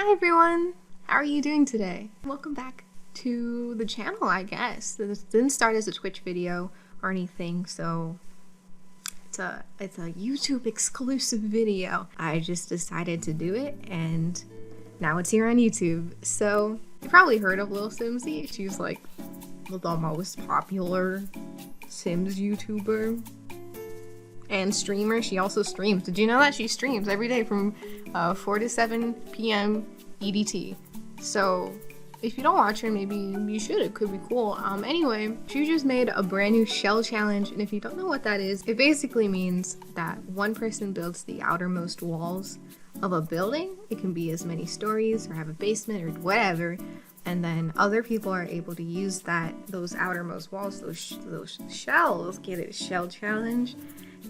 Hi everyone! How are you doing today? Welcome back to the channel, I guess. This didn't start as a Twitch video or anything, so it's a YouTube exclusive video. I just decided to do it and now it's here on YouTube. So you probably heard of lilsimsie. She's like the most popular Sims YouTuber and streamer. She also streams. Did you know that she streams every day from 4 to 7 p.m. EDT? So if you don't watch her, maybe you should. It could be cool. Anyway, she just made a brand new shell challenge, and if you don't know what that is, it basically means that one person builds the outermost walls of a building. It can be as many stories or have a basement or whatever, and then other people are able to use those outermost walls, those shells. Get it? Shell challenge.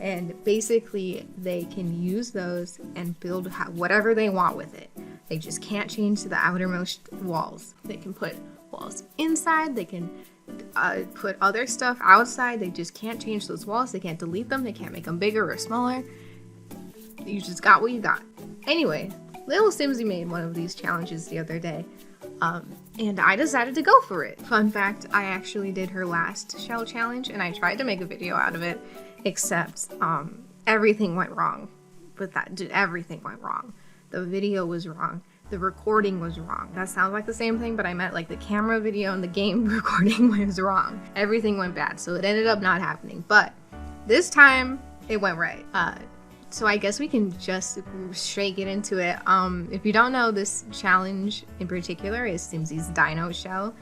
And basically they can use those and build whatever they want with it. They just can't change the outermost walls. They can put walls inside, they can put other stuff outside. They just can't change those walls. They can't delete them, they can't make them bigger or smaller. You just got what you got. Anyway, lilsimsie made one of these challenges the other day, and I decided to go for it. Fun fact, I actually did her last shell challenge and I tried to make a video out of it, except everything went wrong with that. Everything went wrong. The video was wrong. The recording was wrong. That sounds like the same thing, but I meant like the camera video and the game recording was wrong. Everything went bad, so it ended up not happening. But this time it went right. So I guess we can just straight get into it. If you don't know, this challenge in particular is Simsie's Dino shell,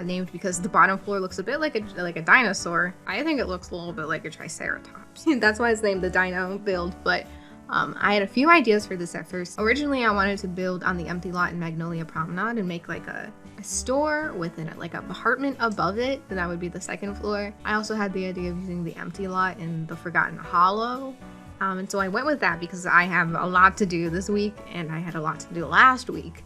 named because the bottom floor looks a bit like a dinosaur. I think it looks a little bit like a triceratops. That's why it's named the Dino build. But I had a few ideas for this at first. Originally, I wanted to build on the empty lot in Magnolia Promenade and make like a store with like an apartment above it, and that would be the second floor. I also had the idea of using the empty lot in the Forgotten Hollow. And so I went with that because I have a lot to do this week, and I had a lot to do last week,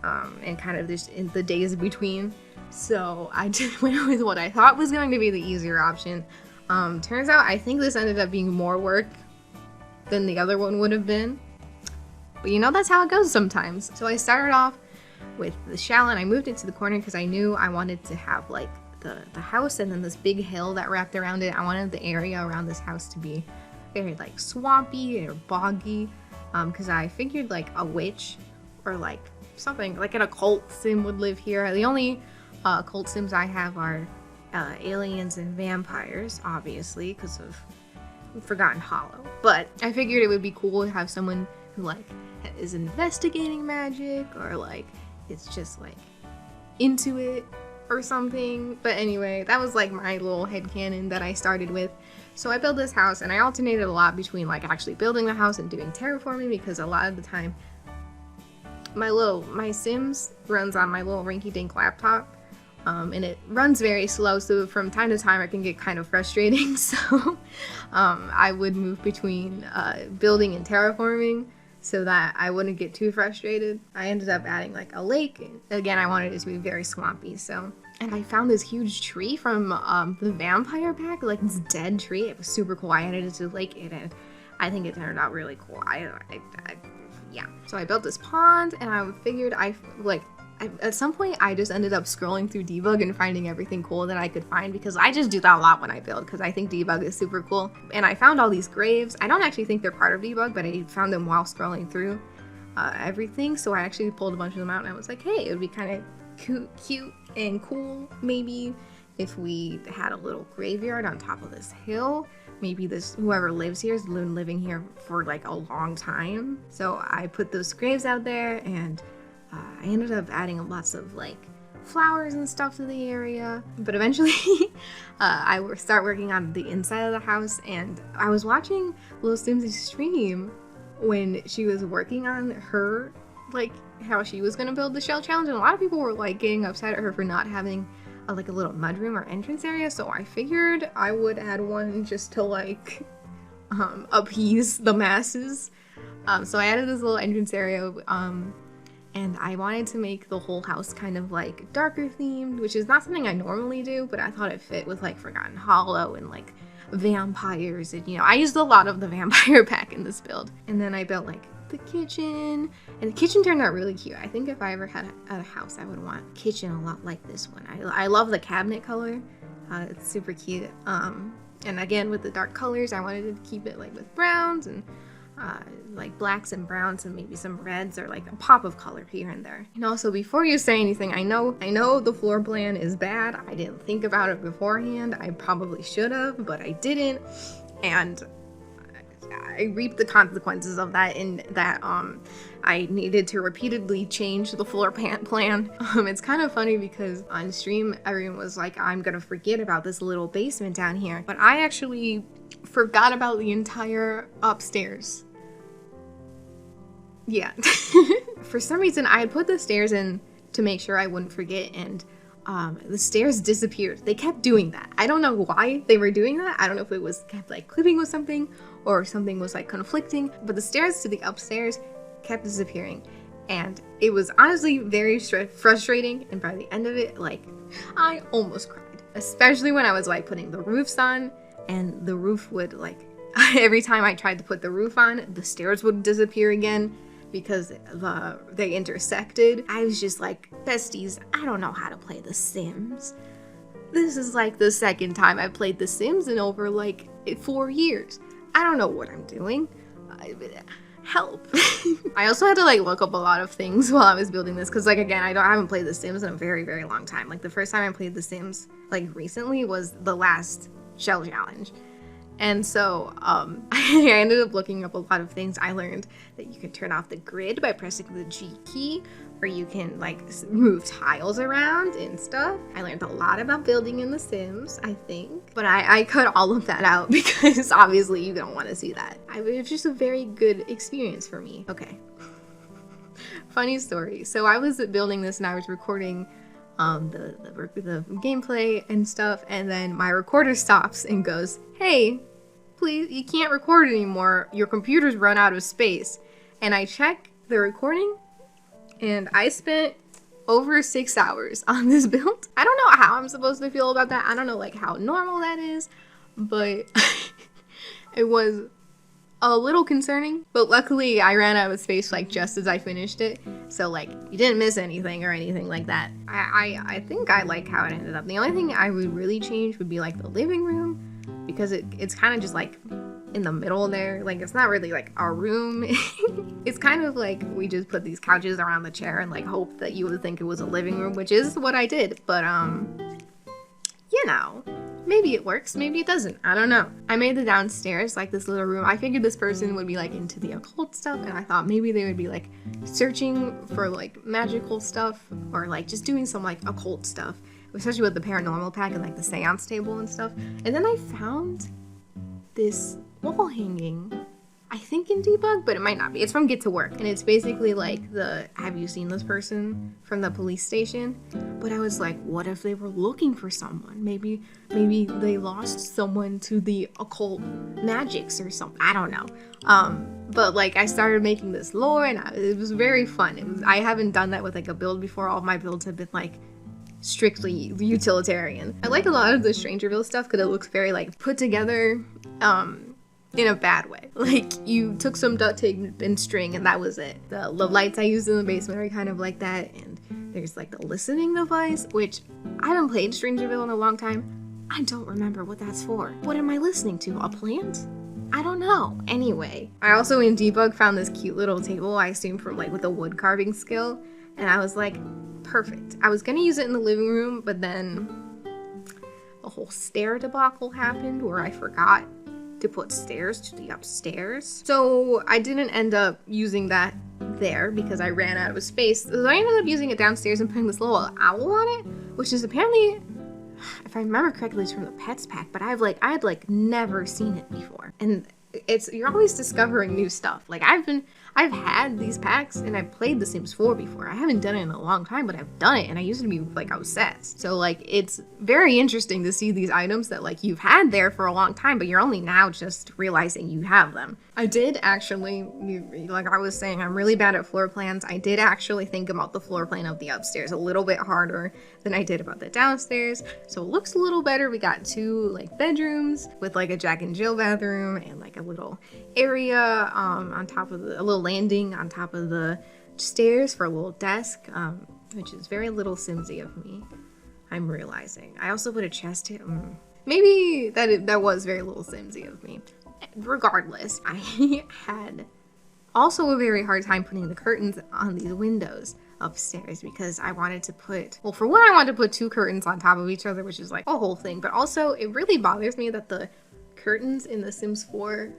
and kind of just in the days between. So I just went with what I thought was going to be the easier option. Turns out I think this ended up being more work than the other one would have been. But you know, that's how it goes sometimes. So I started off with the shell and I moved it to the corner because I knew I wanted to have like the house and then this big hill that wrapped around it. I wanted the area around this house to be very like swampy or boggy, because I figured like a witch or like something like an occult sim would live here. The only occult sims I have are aliens and vampires, obviously because of Forgotten Hollow, but I figured it would be cool to have someone who like is investigating magic or like it's just like into it or something. But anyway, that was like my little headcanon that I started with. So I built this house and I alternated a lot between like actually building the house and doing terraforming, because a lot of the time my Sims runs on my little rinky-dink laptop, and it runs very slow, so from time to time it can get kind of frustrating. So I would move between building and terraforming so that I wouldn't get too frustrated. I ended up adding like a lake. Again, I wanted it to be very swampy, so. And I found this huge tree from the vampire pack, like this dead tree. It was super cool. I added it to the lake, and I think it turned out really cool. Yeah. So I built this pond, and I figured at some point I just ended up scrolling through debug and finding everything cool that I could find, because I just do that a lot when I build because I think debug is super cool. And I found all these graves. I don't actually think they're part of debug, but I found them while scrolling through everything. So I actually pulled a bunch of them out and I was like, hey, it would be kind of cute and cool maybe if we had a little graveyard on top of this hill. Maybe whoever lives here has been living here for like a long time. So I put those graves out there, and I ended up adding lots of like flowers and stuff to the area. But eventually I start working on the inside of the house, and I was watching lilsimsie stream when she was working on her, like how she was gonna build the shell challenge, and a lot of people were like getting upset at her for not having like a little mudroom or entrance area. So I figured I would add one just to like appease the masses. So I added this little entrance area, and I wanted to make the whole house kind of like darker themed, which is not something I normally do, but I thought it fit with like Forgotten Hollow and like vampires, and you know, I used a lot of the vampire pack in this build. And then I built like the kitchen. And the kitchen turned out really cute. I think if I ever had a house, I would want a kitchen a lot like this one. I love the cabinet color. It's super cute. And again, with the dark colors, I wanted to keep it like with browns and like blacks and browns and maybe some reds or like a pop of color here and there. And also, before you say anything, I know the floor plan is bad. I didn't think about it beforehand. I probably should have, but I didn't. And I reaped the consequences of that in that I needed to repeatedly change the floor plan. It's kind of funny because on stream everyone was like, I'm gonna forget about this little basement down here, but I actually forgot about the entire upstairs. Yeah. For some reason I had put the stairs in to make sure I wouldn't forget, and the stairs disappeared. They kept doing that. I don't know why they were doing that. I don't know if it was kept like clipping with something or something was like conflicting, but the stairs to the upstairs kept disappearing. And it was honestly very frustrating. And by the end of it, like, I almost cried, especially when I was like putting the roofs on, and the roof would like, every time I tried to put the roof on, the stairs would disappear again because they intersected. I was just like, besties, I don't know how to play The Sims. This is like the second time I've played The Sims in over like 4 years. I don't know what I'm doing. Help. I also had to like look up a lot of things while I was building this, because like, again, I haven't played The Sims in a very, very long time. Like the first time I played The Sims like recently was the last shell challenge. And so I ended up looking up a lot of things. I learned that you can turn off the grid by pressing the G key, or you can like move tiles around and stuff. I learned a lot about building in The Sims, I think. But I cut all of that out because obviously you don't want to see that. It was just a very good experience for me. Okay. Funny story. So I was building this and I was recording the gameplay and stuff, and then my recorder stops and goes, hey, please, you can't record anymore, your computer's run out of space. And I check the recording, and I spent over 6 hours on this build. I don't know how I'm supposed to feel about that. I don't know like how normal that is, but it was a little concerning. But luckily I ran out of space like just as I finished it, so like you didn't miss anything or anything like that. I think I like how it ended up. The only thing I would really change would be like the living room, because it's kind of just like in the middle there. Like it's not really like our room. It's kind of like we just put these couches around the chair and like hope that you would think it was a living room, which is what I did. But you know, maybe it works, maybe it doesn't. I don't know. I made the downstairs like this little room. I figured this person would be like into the occult stuff, and I thought maybe they would be like searching for like magical stuff or like just doing some like occult stuff, especially with the paranormal pack and like the seance table and stuff. And then I found this wall hanging, I think in debug, but it might not be. It's from Get to Work, and it's basically like the have you seen this person from the police station. But I was like, what if they were looking for someone? Maybe they lost someone to the occult magics or something. I don't know. But like I started making this lore, and it was very fun. I haven't done that with like a build before. All my builds have been like strictly utilitarian. I like a lot of the Strangerville stuff because it looks very like put together in a bad way. Like you took some duct tape and string and that was it. The lights I used in the basement are kind of like that, and there's like the listening device, which I haven't played Strangerville in a long time. I don't remember what that's for. What am I listening to? A plant? I don't know. Anyway, I also in debug found this cute little table, I assume from like with a wood carving skill, and I was like, perfect. I was gonna use it in the living room, but then a whole stair debacle happened where I forgot to put stairs to the upstairs. So I didn't end up using that there because I ran out of space. So I ended up using it downstairs and putting this little owl on it, which is apparently, if I remember correctly, it's from the Pets pack, but I had like never seen it before. And you're always discovering new stuff. Like I've had these packs and I've played The Sims 4 before. I haven't done it in a long time, but I've done it, and I used to be like obsessed. So like it's very interesting to see these items that like you've had there for a long time, but you're only now just realizing you have them. I did actually, like I was saying, I'm really bad at floor plans. I did actually think about the floor plan of the upstairs a little bit harder than I did about the downstairs. So it looks a little better. We got 2 like bedrooms with like a Jack and Jill bathroom and like a little area on top of a little landing on top of the stairs for a little desk, which is very little Simsy of me, I'm realizing. I also put a chest here. Maybe that was very little Simsy of me. Regardless, I had also a very hard time putting the curtains on these windows upstairs because I wanted to put, well, for one, I wanted to put 2 curtains on top of each other, which is like a whole thing, but also it really bothers me that the curtains in The Sims 4,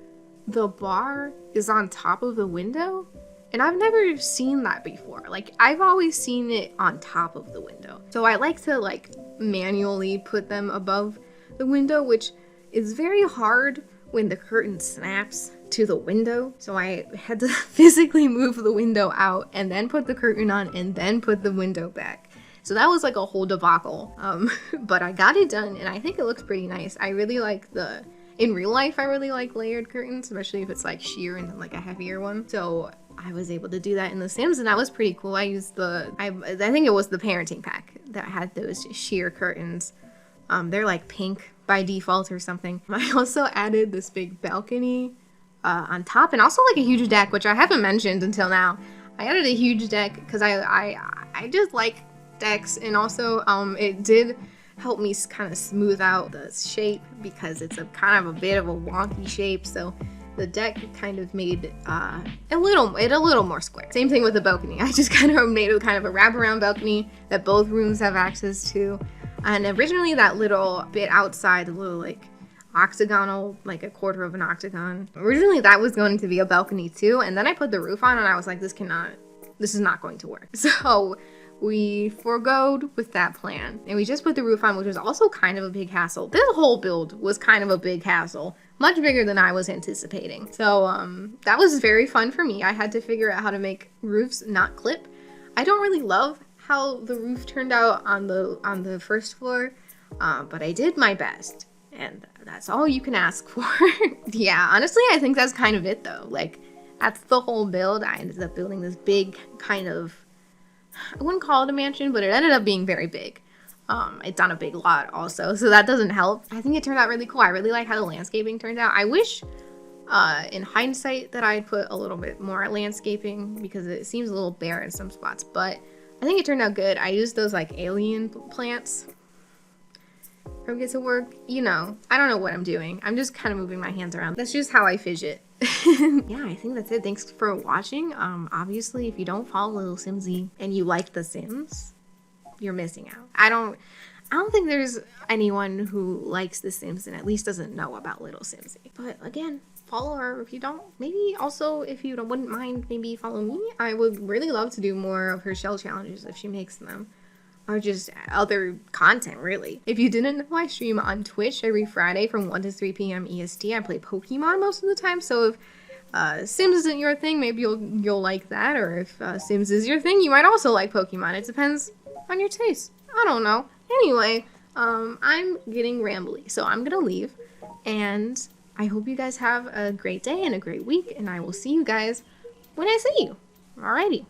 the bar is on top of the window, and I've never seen that before. Like, I've always seen it on top of the window. So I like to like manually put them above the window, which is very hard when the curtain snaps to the window. So I had to physically move the window out and then put the curtain on and then put the window back. So that was like a whole debacle. But I got it done and I think it looks pretty nice. I really like in real life, I really like layered curtains, especially if it's like sheer and like a heavier one. So I was able to do that in The Sims and that was pretty cool. I used I think it was the parenting pack that had those sheer curtains. They're like pink by default or something. I also added this big balcony on top and also like a huge deck, which I haven't mentioned until now. I added a huge deck because I just like decks, and also it did help me kind of smooth out the shape because it's a kind of a bit of a wonky shape. So the deck kind of made it a little more square. Same thing with the balcony. I just kind of made it kind of a wraparound balcony that both rooms have access to. And originally that little bit outside, the little like octagonal, like a quarter of an octagon, originally that was going to be a balcony too. And then I put the roof on and I was like, this is not going to work. So we foregoed with that plan and we just put the roof on, which was also kind of a big hassle. This whole build was kind of a big hassle, much bigger than I was anticipating. So that was very fun for me. I had to figure out how to make roofs not clip. I don't really love how the roof turned out on the first floor, but I did my best, and that's all you can ask for. Yeah, honestly, I think that's kind of it though. Like, that's the whole build. I ended up building this big kind of, I wouldn't call it a mansion, but it ended up being very big. It's on a big lot also, so that doesn't help. I think it turned out really cool. I really like how the landscaping turned out. I wish in hindsight that I'd put a little bit more landscaping because it seems a little bare in some spots, but I think it turned out good. I used those like alien plants from Get to Work. You know, I don't know what I'm doing. I'm just kind of moving my hands around. That's just how I fidget. Yeah, I think that's it. Thanks for watching. Obviously, if you don't follow lilsimsie and you like The Sims, you're missing out. I don't think there's anyone who likes The Sims and at least doesn't know about lilsimsie. But again, follow her if you don't. Maybe also if you wouldn't mind, maybe follow me. I would really love to do more of her shell challenges if she makes them, or just other content really. If you didn't know, I stream on Twitch every Friday from 1 to 3 p.m. EST. I play Pokemon most of the time, so if Sims isn't your thing, maybe you'll like that, or if Sims is your thing, you might also like Pokemon. It depends on your taste. I don't know. Anyway, I'm getting rambly, so I'm gonna leave, and I hope you guys have a great day and a great week, and I will see you guys when I see you. Alrighty.